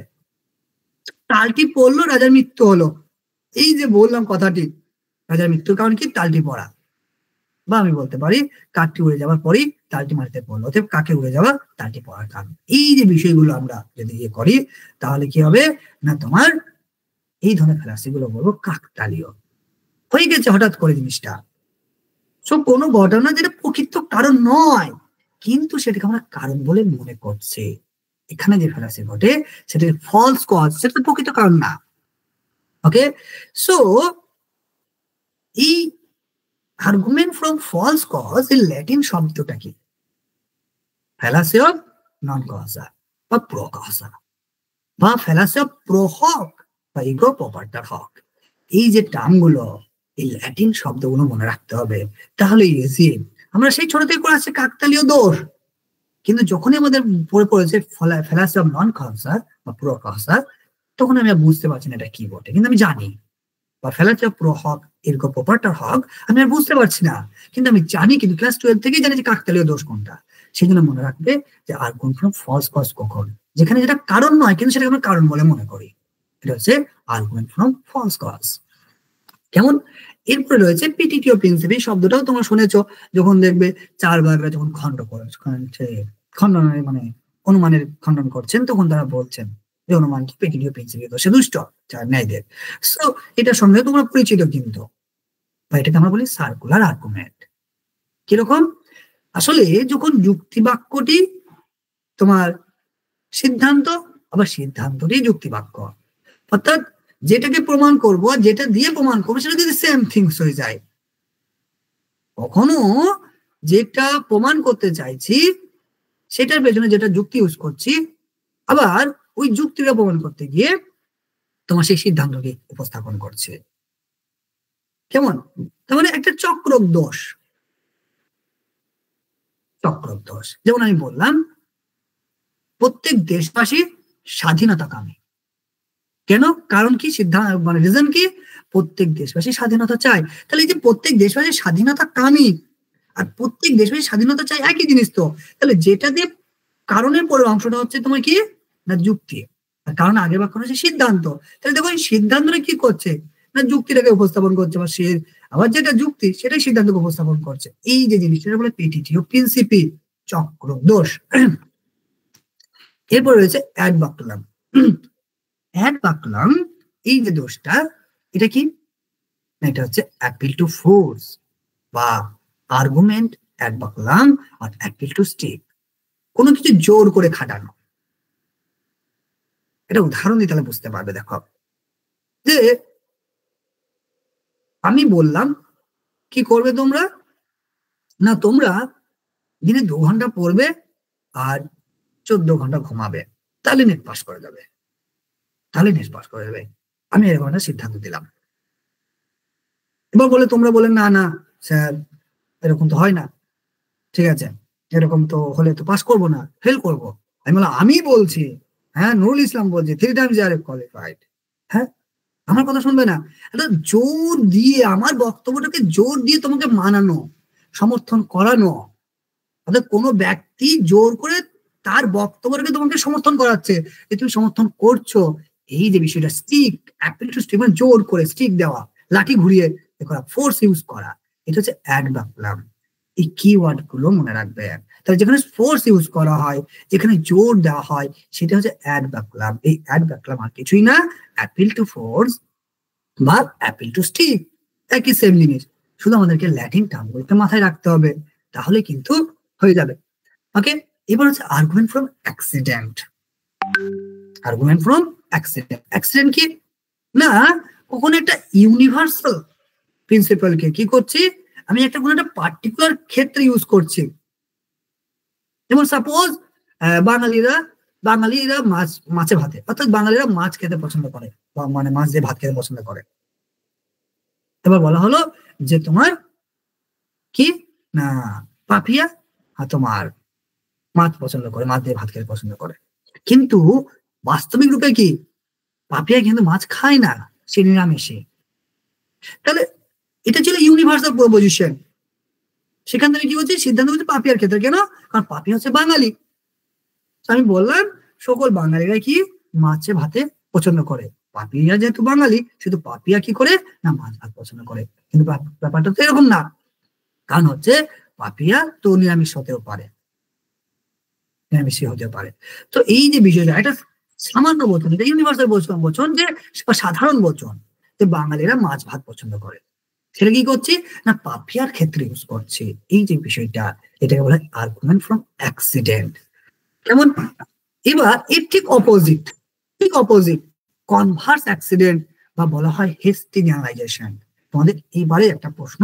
A: তালটি পড়লো, রাজার মৃত্যু হলো। এই যে বললাম কথাটি, রাজার মৃত্যুর কারণ কি? তালটি পড়া। বা আমি বলতে পারি কাকটি উড়ে যাওয়ার পরেই তালটি মাটিতে পড়লো, অতএব কাকে উড়ে যাওয়া, তালটি পড়ার কারণ। এই যে বিষয়গুলো আমরা যদি ইয়ে করি, তাহলে কি হবে না, তোমার এই ধরনের ফ্যালাসি গুলো বলবো কাকতালীয় হয়ে গেছে হঠাৎ করে জিনিসটা। কোনো ঘটনা যেটা প্রকৃত কারণ নয়, কিন্তু সেটাকে আমরা কারণ বলে মনে করছে। এখানে যে ফ্যালাসি ঘটে সেটা ফলস কজ, সেটা প্রকৃত কারণ না। ওকে, সো এই আর্গুমেন্ট ফ্রম ফলস কজ এর ল্যাটিন শব্দটা কি? ফ্যালাসি অফ নন কজা বা প্রো কজা, বা ফ্যালাসি অফ প্রো হক বা ইগো প্রপার্টার হক। এই যে টার্মগুলো, এই ল্যাটিন শব্দগুলো মনে রাখতে হবে, তাহলে ইজি। আমরা সেই ছোট থেকে করে আসছে কাকতালীয় দোষ, কিন্তু যখনই আমাদের পড়ে পড়েছে ফ্যালাসি অফ নন কজা বা প্রো কজা, তখন আমি বুঝতে পারছি না এটা কি বটে, কিন্তু আমি জানি। বা ফ্যালাসি অফ প্রো হক ইগো প্রপার্টার হক আমি আর বুঝতে পারছি না, কিন্তু আমি জানি, কিন্তু ক্লাস 12 থেকেই জানি যে কাকতালীয় দোষ কোনটা। সেই জন্য মনে রাখবে যে আর্গুমেন্ট ফ্রম ফলস কজ কখন, যেখানে যেটা কারণ নয় কিন্তু সেটাকে আমরা কারণ বলে মনে করি, এটা হচ্ছে আর্গুমেন্ট ফ্রম ফলস কজ। কেমন? এরপরে রয়েছে পিটিটিও প্রিন্সিপল। এই শব্দটাও তোমরা শুনেছো, যখন দেখবে চার ভাগরা যখন খণ্ডন মানে অনুমানের খণ্ডন করছেন, তখন তারা বলছেন যে অনুমান কি পিটিটিও প্রিন্সিপল দোষে দুষ্ট চার ন্যায়দের। সো এটার সঙ্গে তোমরা পরিচিত কিন্তু, বা এটাকে আমরা বলি সার্কুলার আর্গুমেন্ট। কিরকম? আসলে যখন যুক্তি বাক্যটি তোমার সিদ্ধান্ত, আবার সিদ্ধান্তটি যুক্তি বাক্য, অর্থাৎ যেটাকে প্রমাণ করব, যেটা দিয়ে প্রমাণ করবো, সেটা যদি সেম থিংস হয়ে যায়। কখনো যেটা প্রমাণ করতে চাইছি সেটার পেছনে যেটা যুক্তি ইউজ করছি, আবার ওই যুক্তিটা প্রমাণ করতে গিয়ে তোমার সেই সিদ্ধান্তকে উপস্থাপন করছে। কেমন? তার মানে একটা চক্রক দোষ। চক্রক দোষ যেমন আমি বললাম, প্রত্যেক দেশবাসী স্বাধীনতাকামী। কেন? কারণ কি? সিদ্ধান্ত মানে রিজন কি? প্রত্যেক দেশবাসী স্বাধীনতা চায়। তাহলে এই যে প্রত্যেক দেশবাসী স্বাধীনতা কামী আর প্রত্যেক দেশবাসী স্বাধীনতা চায়, একই জিনিস তো। তাহলে যেটা দিয়ে কারণের পরের অংশটা হচ্ছে তোমার কি না যুক্তি, আর কারণ আগের বাক্য হচ্ছে সিদ্ধান্ত। তাহলে দেখো এই সিদ্ধান্তটা কি করছে না যুক্তিটাকে উপস্থাপন করছে, বা সে আবার যেটা যুক্তি সেটাই সিদ্ধান্তকে উপস্থাপন করছে। এই যে জিনিসটা বলে পিটিটিও প্রিন্সিপি, চক্র দোষ। এরপর রয়েছে অ্যাড বাক্যলাম। অ্যাড বাক্যলাম এই যে দোষটা, এটা কি? এটা হচ্ছে অ্যাপিল টু ফোর্স বা আর্গুমেন্ট অ্যাড বাক্যলাম আর অ্যাপিল টু স্টিক, কোনো কিছু জোর করে খাটানো। এটা উদাহরণ দিয়ে তাহলে বুঝতে পারবে। দেখো যে আমি বললাম কি করবে তোমরা না, তোমরা দিনে 2 ঘন্টা পড়বে আর 14 ঘন্টা ঘুমাবে, তাহলে নেট পাস করে যাবে, তাহলে নেট পাস করে যাবে। আমি এরকম একটা সিদ্ধান্ত দিলাম। এবার বলে তোমরা বলে না না স্যার এরকম তো হয় না, ঠিক আছে, এরকম তো হলে তো পাস করবো না, ফেল করবো। আমি বললাম আমি বলছি, হ্যাঁ নুরুল ইসলাম বলছি 3 times কোয়ালিফাইড, হ্যাঁ আমার কথা শুনবে না। একটা জোর দিয়ে আমার বক্তব্যটাকে জোর দিয়ে তোমাকে মানানো, সমর্থন করানো, অর্থাৎ কোনো ব্যক্তি জোর করে তার বক্তব্যটাকে তোমাকে সমর্থন করাচ্ছে যে তুমি সমর্থন করছো, এই যে বিষয়টা স্টিক, অ্যাপিল টু স্টিক মানে জোর করে স্টিক দেওয়া, লাঠি ঘুরিয়ে করা, ফোর্স ইউজ করা, এটা হচ্ছে অ্যাডভার্ব। এই কিওয়ার্ড গুলো মনে রাখবে। তাহলে যেখানে ফোর্স ইউজ করা হয়, যেখানে জোর দেওয়া হয়, সেটা হচ্ছে অ্যাডভার্ব। এই অ্যাডভার্ব আর কিছুই না, অ্যাপিল টু ফোর্স বা অ্যাপিল টু স্টিক, একই সেম জিনিস, শুধু আমাদেরকে ল্যাটিন টার্মগুলোকে মাথায় রাখতে হবে, তাহলে কিন্তু হয়ে যাবে। ওকে, এবার হচ্ছে argument from accident. Argument from accident, accident কি না, কখনো একটা ইউনিভার্সাল প্রিন্সিপালকে কি করছি, আমি একটা কোনো একটা পার্টিকুলার ক্ষেত্রে ইউজ করছি। যেমন সাপোজ বাঙালিরা মাছে ভাতে, অর্থাৎ বাঙালিরা মাছ খেতে পছন্দ করে, মানে মাছ দিয়ে ভাত খেতে পছন্দ করে। এবার বলা হলো যে তোমার কি না পাপিয়া তোমার মাছ পছন্দ করে, মাছ দিয়ে ভাত খেতে পছন্দ করে, কিন্তু বাস্তবিক রূপে কি পাপিয়া কিন্তু মাছ খায় না, সে নিরামিষী। তাহলে এটা ছিল ইউনিভার্সাল প্রপোজিশন, সেখান থেকে কি হচ্ছে সিদ্ধান্ত হচ্ছে পাপিয়ার ক্ষেত্রে। কেন? কারণ পাপিয়া হচ্ছে বাঙালি। আমি বললাম সকল বাঙালিরা কি মাছে ভাতে পছন্দ করে, পাপিয়া যেহেতু বাঙালি শুধু পাপিয়া কি করে না মাছ ভাত পছন্দ করে, কিন্তু ব্যাপারটা তো এরকম না। কারণ হচ্ছে পাপিয়া তো নিরামিষ হতেও পারে, নিরামিষই হতে পারে। তো এই যে বিষয়টা, এটা সামান্য বচন, এটা ইউনিভার্সাল বচন যে সাধারণ বচন, যে বাঙালিরা মাছ ভাত পছন্দ করে, সেটা কি করছি না পাপিয়ার ক্ষেত্রে ইউজ করছি। এই যে বিষয়টা, এটাকে বলা হয় আর্গুমেন্ট ফ্রম অ্যাক্সিডেন্ট। কেমন? এবার এর ঠিক অপোজিট, কনভার্স অ্যাক্সিডেন্ট বা বলা হয় হেস্টি জেনারেলাইজেশন। তোমাদের এইবারে একটা প্রশ্ন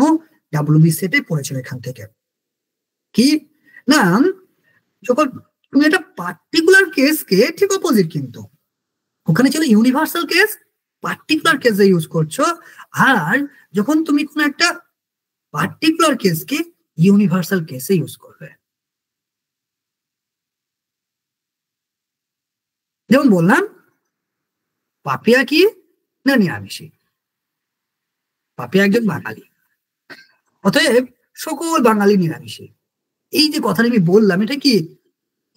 A: ডাব্লিউবি সেটে পড়েছিল এখান থেকে, কি না যখন তুমি একটা পার্টিকুলার কেসকে, ঠিক অপোজিট কিন্তু, ওখানে ছিল ইউনিভার্সাল কেস, পার্টিকুলার কেসে ইউজ করছো, আর যখন তুমি কোনো একটা পার্টিকুলার কেসকে ইউনিভার্সাল কেসে ইউজ করবে। যেমন বললাম পাপিয়া কি না নিরামিষী, পাপিয়া একজন বাঙালি, অতএব সকল বাঙালি নিরামিষী। এই যে কথাটা আমি বললাম, এটা কি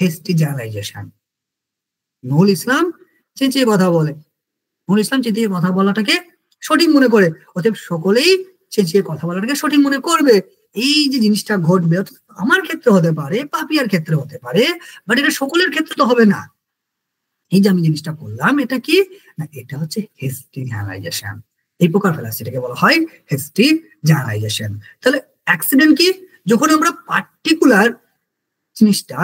A: হেস্টি জেনারেলাইজেশন। নুরুল ইসলাম চেঁচিয়ে কথা বলে, নুরুল ইসলাম চেঁচিয়ে কথা বলাটাকে সঠিক মনে করে, অতএব সকলেই চেঁচিয়ে কথা বলাটাকে সঠিক মনে করবে। এই যে জিনিসটা ঘটবে আমার ক্ষেত্রে হতে পারে, পাপিয়ার ক্ষেত্রে হতে পারে, বাট এটা সকলের ক্ষেত্রে তো হবে না। এই যে আমি জিনিসটা করলাম, এটা কি না এটা হচ্ছে হেস্টি জেনারালাইজেশন। এই প্রকার ফেলাসিটাকে বলা হয় হেস্টি জেনারালাইজেশন। তাহলে অ্যাক্সিডেন্ট কি, যখন আমরা পার্টিকুলার জিনিসটা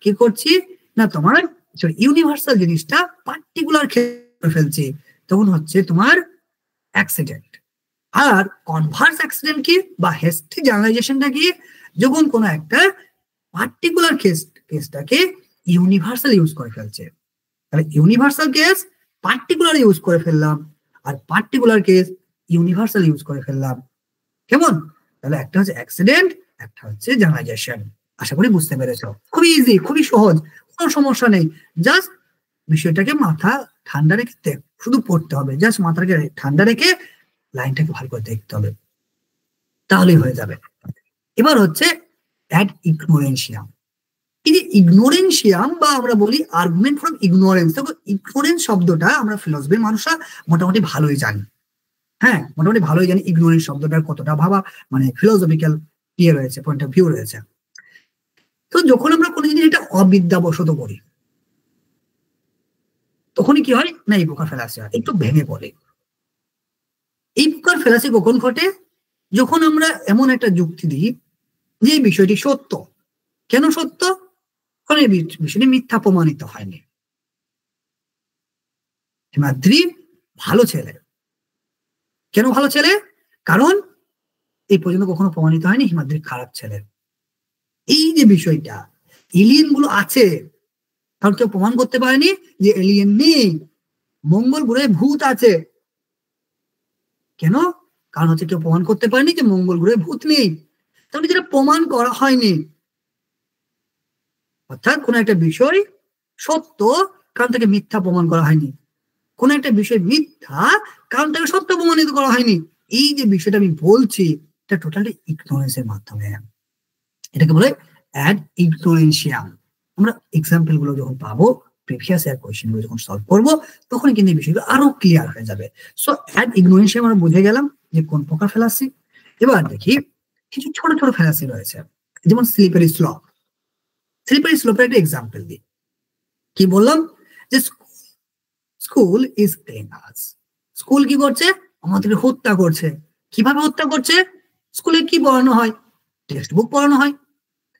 A: কি করছি না তোমার ইউনিভার্সাল জিনিসটা পার্টিকুলার ক্ষেত্রে ফেলছি, তখন হচ্ছে তোমার অ্যাক্সিডেন্ট। আর কনভার্স অ্যাক্সিডেন্ট কি বা হেস্টি জেনারালাইজেশনটা কি, যখন কোনো একটা পার্টিকুলার কেসটাকে ইউনিভার্সাল ইউজ করে ফেলছে। তাহলে ইউনিভার্সাল কেস পার্টিকুলার ইউজ করে ফেললাম, আর পার্টিকুলার কেস ইউনিভার্সাল ইউজ করে ফেললাম। কেমন? তাহলে একটা হচ্ছে অ্যাক্সিডেন্ট, একটা হচ্ছে জেনারালাইজেশন। আশা করি বুঝতে পেরেছো, খুবই ইজি, খুবই সহজ, কোনো সমস্যা নেই। জাস্ট বিষয়টাকে মাথা ঠান্ডা রেখে শুধু পড়তে হবে, জাস্ট মাথাটাকে ঠান্ডা রেখে লাইনটাকে ভালো করে দেখতে হবে, তাহলেই হয়ে যাবে। এবার হচ্ছে অ্যাড ইগনোরেন্সিয়াম। এই যে ইগনোরেন্সিয়াম বা আমরা বলি আর্গুমেন্ট ফ্রম ইগনোরেন্স, দেখো ইগনোরেন্স শব্দটা আমরা ফিলসফির মানুষরা মোটামুটি ভালোই জানি। হ্যাঁ, মোটামুটি ভালোই জানি ইগনোরেন্স শব্দটার কতটা ভাবা মানে ফিলোসফিক্যাল ইয়ে রয়েছে, পয়েন্ট অফ ভিউ রয়েছে। তো যখন আমরা কোনো জিনিস এটা অবিদ্যাবশত করি, তখনই কি হয় না এই প্রকার ফেলাসি হয়, একটু ভেঙে পড়ে। এই প্রকার ফেলাসি কখন ঘটে, যখন আমরা এমন একটা যুক্তি দিই যে বিষয়টি সত্য। কেন সত্য? কারণ এই বিষয়টি মিথ্যা প্রমাণিত হয়নি। হিমাদ্রি ভালো ছেলে, কেন ভালো ছেলে? কারণ এই পর্যন্ত কখনো প্রমাণিত হয়নি হিমাদ্রি খারাপ ছেলে। এই যে বিষয়টা, এলিয়েন গুলো আছে, কারণ কেউ প্রমাণ করতে পারেনি যে এলিয়েন নেই। মঙ্গল গ্রহে ভূত আছে, কেন? কারণ হচ্ছে কেউ প্রমাণ করতে পারেনি যে মঙ্গল গ্রহে ভূত নেই, তাহলে যেটা প্রমাণ করা হয়নি। অর্থাৎ কোন একটা বিষয় সত্য, কারণ তাকে মিথ্যা প্রমাণ করা হয়নি। কোন একটা বিষয় মিথ্যা কারণ তাকে সত্য প্রমাণিত করা হয়নি। এই যে বিষয়টা আমি বলছি এটা টোটালি ইগনোরেন্সের মাধ্যমে, এটাকে বলে অ্যাড ইগনোরেন্সিয়াম। আমরা এক্সাম্পল গুলো যখন পাবো, প্রিভিয়াস ইয়ার কোয়েশ্চেন গুলো যখন সলভ করবো, তখন কিন্তু এই বিষয়গুলো আরো ক্লিয়ার হয়ে যাবে। সো অ্যাড ইগনোরেন্সিয়াম আমরা বুঝে গেলাম যে কোন প্রকার ফ্যালাসি। এবার দেখি কিছু ছোট ছোট ফ্যালাসি রয়েছে, যেমন স্লিপারি স্লপ। স্লিপারি স্লোপের একটা এক্সাম্পল দিই। কি বললাম যে school is killing us. School কি করছে? আমাদেরকে হত্যা করছে। কিভাবে হত্যা করছে? স্কুলে কি পড়ানো হয়? টেক্সট বুক পড়ানো হয়।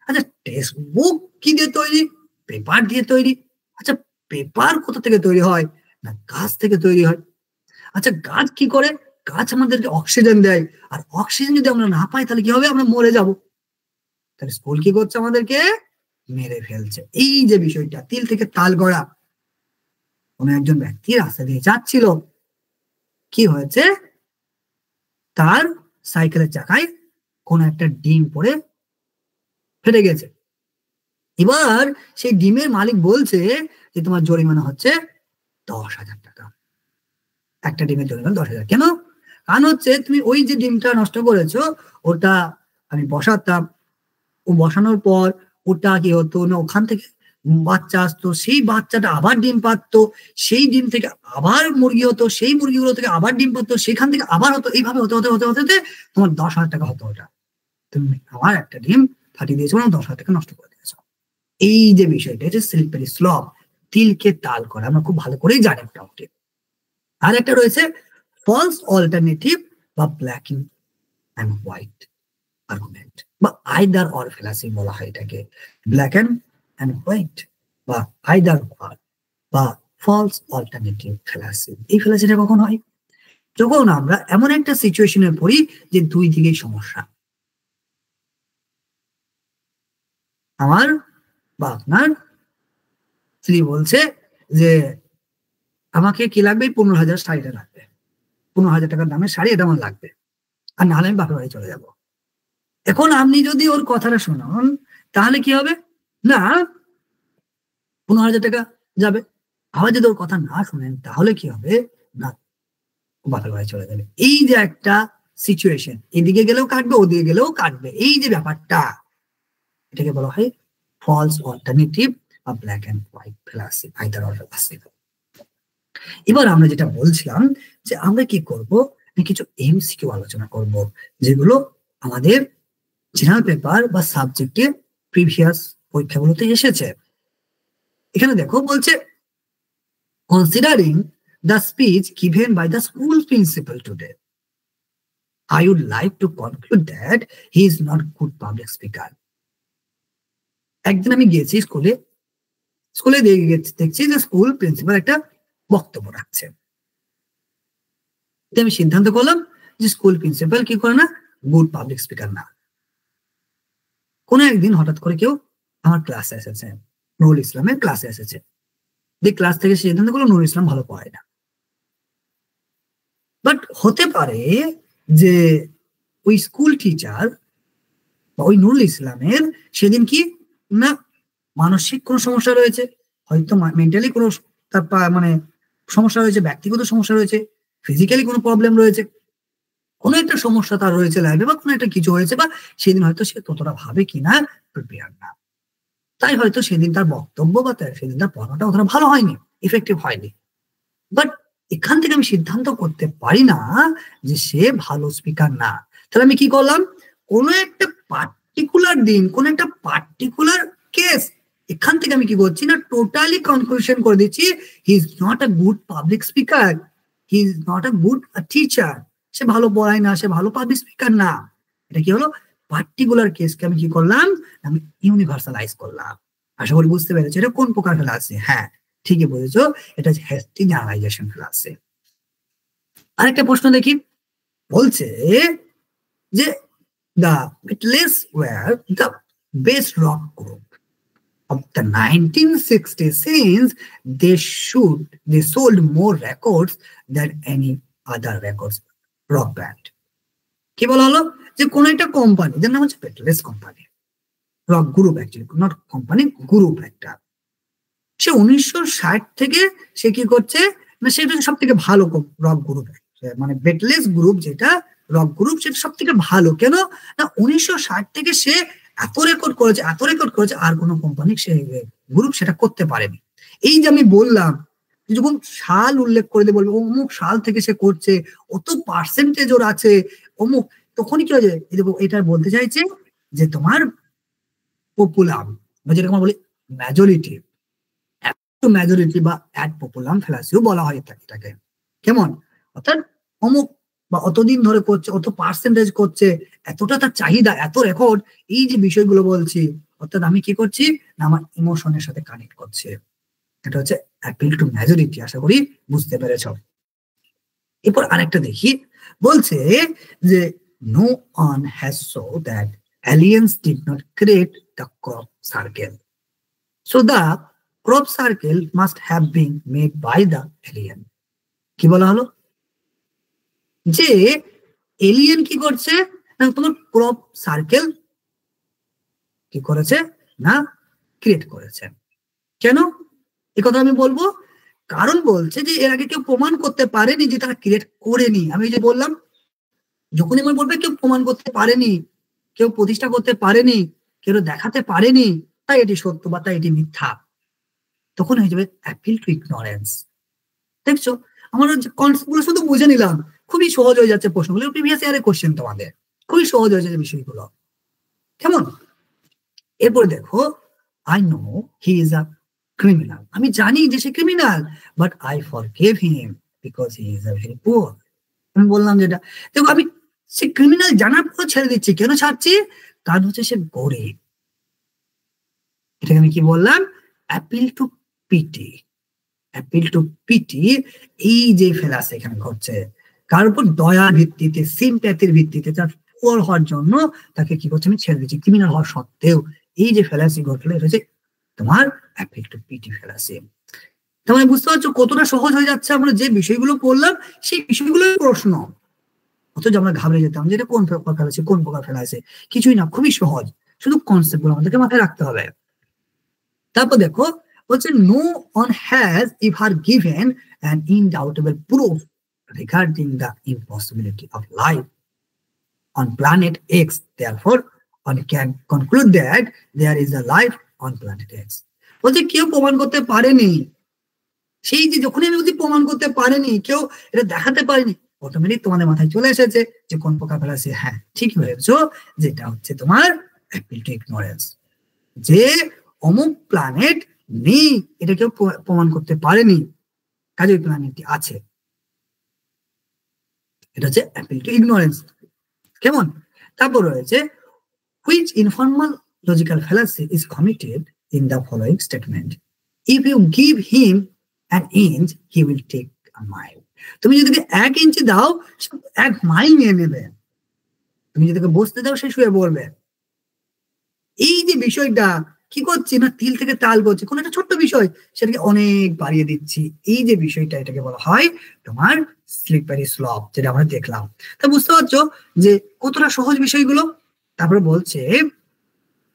A: আচ্ছা, টেক্সট বুক কি দিয়ে তৈরি? পেপার দিয়ে তৈরি। আচ্ছা, পেপার কোথা থেকে তৈরি হয়? না, গাছ থেকে তৈরি হয়। আচ্ছা, গাছ কি করে? গাছ আমাদেরকে অক্সিজেন দেয়, আর অক্সিজেন যদি আমরা না পাই তাহলে কি হবে? আমরা মরে যাব। তাহলে স্কুল কি করছে? আমাদেরকে মেরে ফেলছে। এই যে বিষয়টা, তিল থেকে তাল গড়া। কোন একজন ব্যক্তি রাস্তা দিয়ে যাচ্ছিল, কি হয়েছে? তার সাইকেলের চাকায় কোন একটা ডিম পড়ে ফেটে গেছে। এবার সেই ডিমের মালিক বলছে যে তোমার জরিমানা হচ্ছে 10,000 টাকা। একটা ডিমের জরিমানা 10,000। কেন? কারণ হচ্ছে তুমি ওই যে ডিমটা নষ্ট করেছো, ওটা আমি বসাতাম, ও বসানোর পর ওটা কি হতো না, ওখান থেকে বাচ্চা আসতো, সেই বাচ্চাটা আবার ডিম পারতো, সেই ডিম থেকে আবার মুরগি হতো, সেই মুরগিগুলো থেকে আবার ডিম পারতো, সেখান থেকে আবার হতো, এইভাবে হতে হতে হতে হতে হতে তোমার 10,000 টাকা হতো। ওটা তুমি আমার একটা ডিম ফাটিয়ে দিয়েছো, 10,000 টাকা নষ্ট করে দিয়েছো। এই যে বিষয়টা, এটা স্লিপারি স্লপ, তিলকে তাল করা, আমরা খুব ভালো করেই জানি মোটামুটি। আর একটা রয়েছে ফলস অল্টারনেটিভ বা ব্ল্যাক অ্যান্ড হোয়াইট আর্গুমেন্ট, বা আইদার অর ফ্যালাসি বলা হয় এটাকে। ব্ল্যাক অ্যান্ড হোয়াইট বা আইদার অর বা ফলস অল্টারনেটিভ ফ্যালাসি। এই ফ্যালাসিটা কখন হয়? যখন আমরা এমন একটা সিচুয়েশনে পড়ি যে দুই দিকেই সমস্যা। আমার বা আপনার স্ত্রী বলছে যে আমাকে কি লাগবে? 15,000 শাড়িটা লাগবে, 15,000 টাকার দামের শাড়ি, এটা আমার লাগবে, আর নাহলে আমি বাপের বাড়ি চলে যাবো। এখন আপনি যদি ওর কথাটা শোনান তাহলে কি হবে? না, 15,000 টাকা যাবে। আবার যদি ওর কথা না শোনেন তাহলে কি হবে? না, বাপের বাড়ি চলে যাবে। এই যে একটা সিচুয়েশন, এদিকে গেলেও কাটবে, ওদিকে গেলেও কাটবে, এই যে ব্যাপারটা, এটাকে বলা হয় ফলস অল্টারনেটিভ বা black and white fallacy, either or fallacy. এবার আমরা যেটা বলছিলাম যে আমরা কি করব, কিছু এমসিকিউ আলোচনা করব, যেগুলো আমাদের জেনারেল পেপার বা সাবজেক্টে প্রিভিয়াস পরীক্ষাগুলোতে এসেছে। এখানে দেখো বলছে, considering the speech given by the school principal today, I would like to conclude that he is not good public speaker. একদিন আমি গিয়েছি স্কুলে, স্কুলে দেখছি যে স্কুল প্রিন্সিপাল একটা বক্তব্য রাখছে। আমি সিদ্ধান্ত করলাম যে স্কুল প্রিন্সিপাল কি করে না, গুড পাবলিক স্পিকার না। কোন একদিন হঠাৎ করে কেউ আমার ক্লাসে এসেছে, নুরুল ইসলামের ক্লাসে এসেছে, যে ক্লাস থেকে সিদ্ধান্ত করলো নুরুল ইসলাম ভালো পড়ায় না। বাট হতে পারে যে ওই স্কুল টিচার বা ওই নুরুল ইসলামের সেদিন কি না মানসিক কোনো সমস্যা রয়েছে, হয়তো মেন্টালি কোনো তার মানে সমস্যা রয়েছে, ব্যক্তিগত সমস্যা রয়েছে, ফিজিক্যালি কোনো প্রবলেম রয়েছে, কোনো একটা সমস্যা তার রয়েছে লাইফে, বা কোনো একটা কিছু হয়েছে, বা সেদিন হয়তো সে ততটা ভাবে কিনা প্রিপেয়ার না, তাই হয়তো সেদিন তার বক্তব্য বা সেদিন তার পড়াটা অতটা ভালো হয়নি, ইফেক্টিভ হয়নি। বাট এখান থেকে আমি সিদ্ধান্ত করতে পারি না যে সে ভালো স্পিকার না। তাহলে আমি কি করলাম? কোনো একটা পার্টিকুলার দিন, কোন একটা পার্টিকুলার কেস, এখান থেকে আমি কি করছি না, টোটালি কনক্লুশন করে দিচ্ছি he is not a good public speaker, he is not a good teacher. সে ভালো পড়ায় না, সে ভালো পাবলিক স্পিকার না। এটা কি হলো? পার্টিকুলার কেসকে আমি কি করলাম? আমি ইউনিভার্সালাইজ করলাম। আশা করি বুঝতে পেরেছি এটা কোন প্রকার ফ্যালাসি। হ্যাঁ, ঠিকই বলেছো, এটা হচ্ছে হেস্টি জেনারালাইজেশন ফ্যালাসি। আরেকটা প্রশ্ন দেখি, বলছে যে the Beatles were the best rock group of the 1960s since they sold more records than any other records rock band. কি বলা হলো? যে কোন একটা কোম্পানি, যার নাম হচ্ছে Beatles company, rock group, actually not company, group একটা, সে 1960 থেকে সে কি করছে না সেটা সব থেকে ভালো রক গ্রুপ, মানে বেটলেস গ্রুপ যেটা রক গ্রুপ সেটা সব থেকে ভালো। কেন না 1960 থেকে সে এত রেকর্ড করেছে আর কোনো কোম্পানি সে গ্রুপ সেটা করতে পারেনি। এই যে আমি বললাম যখন সাল উল্লেখ করে দিয়ে বলবে অমুক সাল থেকে সে করছে, অত পার্সেন্টেজ ওর আছে অমুক, তখনই কি হয়েছে এটা বলতে চাইছে যে তোমার পপুলাম, যেরকম বলি মেজরিটি, মেজরিটি বা অ্যাড পপুলাম ফ্যালাসিও বলা হয় এটাকে। কেমন? অর্থাৎ অমুক বা অতদিন ধরে করছে, অত পার্সেন্টেজ করছে, এতটা তার চাহিদা, এত রেকর্ড, এই যে বিষয়গুলো বলছি, অর্থাৎ আমি কি করছি না আমার ইমোশনের সাথে কানেক্ট করছে। এটা হচ্ছে অ্যাপিল টু মেজরিটি। আশা করি বুঝতে পেরেছ। এরপর আরেকটা দেখি, বলছে যে no one has show that aliens did not create the crop circle, so the crop circle must have been made by the alien। কি বলা হলো যে এলিয়েন কি করছে না তোমার ক্রপ সার্কেল কি করেছে না ক্রিয়েট করেছে। কেন এই কথা আমি বলবো, কারণ বলছে যে এর আগে কেউ প্রমাণ করতে পারেনি যে তারা ক্রিয়েট করেনি। আমি যে বললাম যখনই আমার বলবে কেউ প্রমাণ করতে পারেনি, কেউ প্রতিষ্ঠা করতে পারেনি, কেউ দেখাতে পারেনি, তাই এটি সত্য বা তাই এটি মিথ্যা, তখন হয়ে যাবে অ্যাপিল টু ইগনোরেন্স। দেখছো আমরা কনসেপ্ট গুলো শুধু বুঝে নিলাম, খুবই সহজ হয়ে যাচ্ছে প্রশ্নগুলো। প্রিভিয়াস ইয়ারের কোশ্চেন তোমাদের খুবই সহজ হয়ে যাচ্ছে বিষয়গুলো। কেমন? এরপর দেখো I know he is a criminal, আমি জানি যে সে criminal, but I forgive him because he is a very poor. আমি বললাম যেটা, দেখো আমি সে ক্রিমিনাল জানার পর ছেড়ে দিচ্ছি। কেন ছাড়ছি? কারণ হচ্ছে সে গরিব। এটাকে আমি কি বললাম? Appeal to pity. Appeal to pity, এই যে ফেলাস এখানে ঘটছে, কার উপর? দয়ার ভিত্তিতে, সিম্প্যাথির ভিত্তিতে, তার পুয়ার হওয়ার জন্য তাকে কি করছে আমি ছেড়ে দিচ্ছি, ক্রিমিনাল হওয়ার সত্ত্বেও। এই যে ফেলাসি ঘটলো এটা হচ্ছে তোমার অ্যাপিল টু পিটি ফেলাসি। তাহলে বুঝতে পারছো কতটা সহজ হয়ে যাচ্ছে। আমরা যে বিষয়গুলো পড়লাম সেই বিষয়গুলোই প্রশ্ন, অথচ আমরা ঘাবড়ে যেতাম যে এটা কোন প্রকার ফেলাসি, কোন প্রকার ফেলাসি। কিছুই না, খুবই সহজ, শুধু কনসেপ্ট গুলো আমাদেরকে মাথায় রাখতে হবে। তারপর দেখো বলছে no one has ever given an indubitable proof regarding the impossibility of life on planet X, therefore one can conclude that there is a life on planet X। বলছে কেউ প্রমাণ করতে পারেনি, সেই যে যখনই আমি বলছি প্রমাণ করতে পারেনি, কেউ এটা দেখাতে পারেনি, অটোমেটিক তোমাদের মাথায় চলে এসেছে যে কোন প্রকার ফেলাসি। হ্যাঁ ঠিক হয়েছো, যেটা হচ্ছে তোমার অ্যাপিল টু ইগনোরেন্স, যে অমুক প্ল্যানেট নেই এটা কেউ প্রমাণ করতে পারেনি, কাজে ওই প্ল্যানেটটি আছে। এটা হচ্ছে অ্যাপিল টু ইগনোরেন্স। কেমন? তারপর রয়েছে which informal logical fallacy is committed in the following statement: if you give him an inch he will take a mile। তুমি যদি 1 ইঞ্চি দাও 1 মাইল নিয়ে নেবে, তুমি যদি বসতে দাও সে শুয়ে পড়বে। এই যে বিষয়টা কি করছি না তিল থেকে তাল করছি, কোন একটা ছোট্ট বিষয় সেটাকে অনেক বাড়িয়ে দিচ্ছি। এই যে বিষয়টা এটাকে বলা হয় তোমার স্লিপারি স্লপ, যেটা আমরা দেখলাম। তা বুঝতে পারছো যে কতটা সহজ বিষয়গুলো। তারপরে বলছে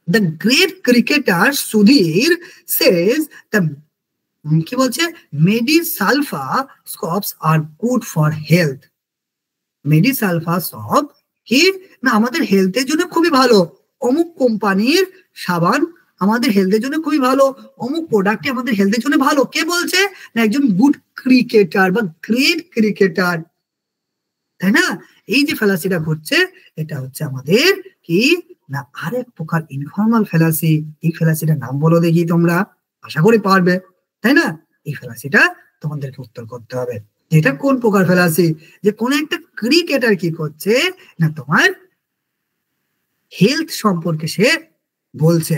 A: the great cricketer Sudhir says the কি বলছে মেডিসালফা স্কপস আর গুড ফর হেলথ। মেডিসালফা সব কি না আমাদের হেলথের জন্য খুবই ভালো, অমুক কোম্পানির সাবান আমাদের হেলথের জন্য খুবই ভালো, অমুক প্রোডাক্ট আমাদের হেলথের জন্য ভালো। কে বলছে? না একজন গুড ক্রিকেটার বা গ্রেট ক্রিকেটার, তাই না? এই যে ফেলাসিটা ঘটছে এটা হচ্ছে আমাদের কি না আরেক প্রকার ইনফর্মাল ফেলাসি। এই ফেলাসিটার নাম বলো দেখি তোমরা, আশা করি পারবে, তাই না? এই ফেলাসিটা তোমাদেরকে উত্তর করতে হবে এটা কোন প্রকার ফেলাসি। যে কোন একটা ক্রিকেটার কি করছে না তোমার হেলথ সম্পর্কে সে বলছে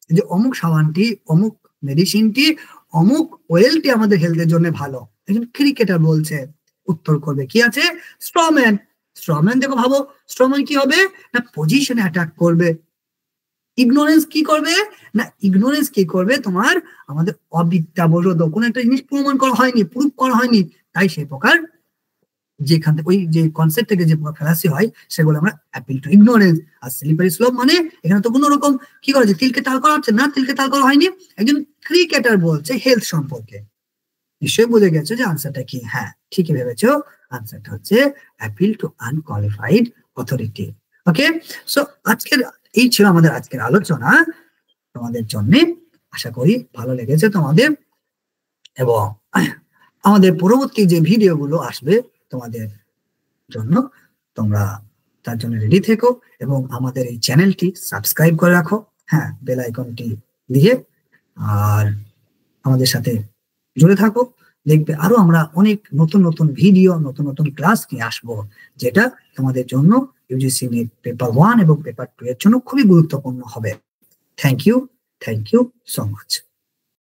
A: যে অমুক সাবানটি, অমুক মেডিসিনটি, অমুক ওয়েলটি আমাদের হেলথের জন্য ভালো। একজন ক্রিকেটার বলছে, উত্তর করবে কি আছে? স্ট্রম্যান। স্ট্রম্যান দেখো ভাবো, স্ট্রম্যান কি হবে না পজিশনে অ্যাটাক করবে। ইগনোরেন্স কি করবে না ইগনোরেন্স কি করবে তোমার আমাদের অবিদ্যাবোধ, কোনো একটা জিনিস প্রমাণ করা হয়নি, প্রুফ করা হয়নি, তাই সেই প্রকার যেখান থেকে ওই যে কনসেপ্ট থেকে যে ফেলাসি হয় সেগুলো আমরা অ্যাপিল টু ইগনোরেন্স। আর স্লিপারি স্লোপ মানে এখানে তো কোনো রকম কি করা তিলকে তাল করা হচ্ছে না, তিলকে তাল করা হয়নি। একজন ক্রিকেটার বলছে হেলথ সম্পর্কে, নিশ্চয়ই বুঝে গেছো যে আনসারটা কি। হ্যাঁ, ঠিকই ভেবেছো, আনসারটা হচ্ছে অ্যাপিল টু আনকোয়ালিফাইড অথরিটি। ওকে, সো আজকের এই ছিল আমাদের আজকের আলোচনা তোমাদের জন্য। আশা করি ভালো লেগেছে তোমাদের, এবং আমাদের পরবর্তী যে ভিডিওগুলো আসবে তোমাদের জন্য, তোমরা তার জন্য রেডি থেকো এবং আমাদের এই চ্যানেলটি সাবস্ক্রাইব করে রাখো, হ্যাঁ, বেল আইকনটি দিয়ে, আর আমাদের সাথে জুড়ে থাকো। দেখবে আরো আমরা অনেক নতুন নতুন ভিডিও, নতুন নতুন ক্লাস নিয়ে আসবো, যেটা তোমাদের জন্য ইউজিসি নেট পেপার 1 এবং পেপার 2 এর জন্য খুবই গুরুত্বপূর্ণ হবে। Thank you so much.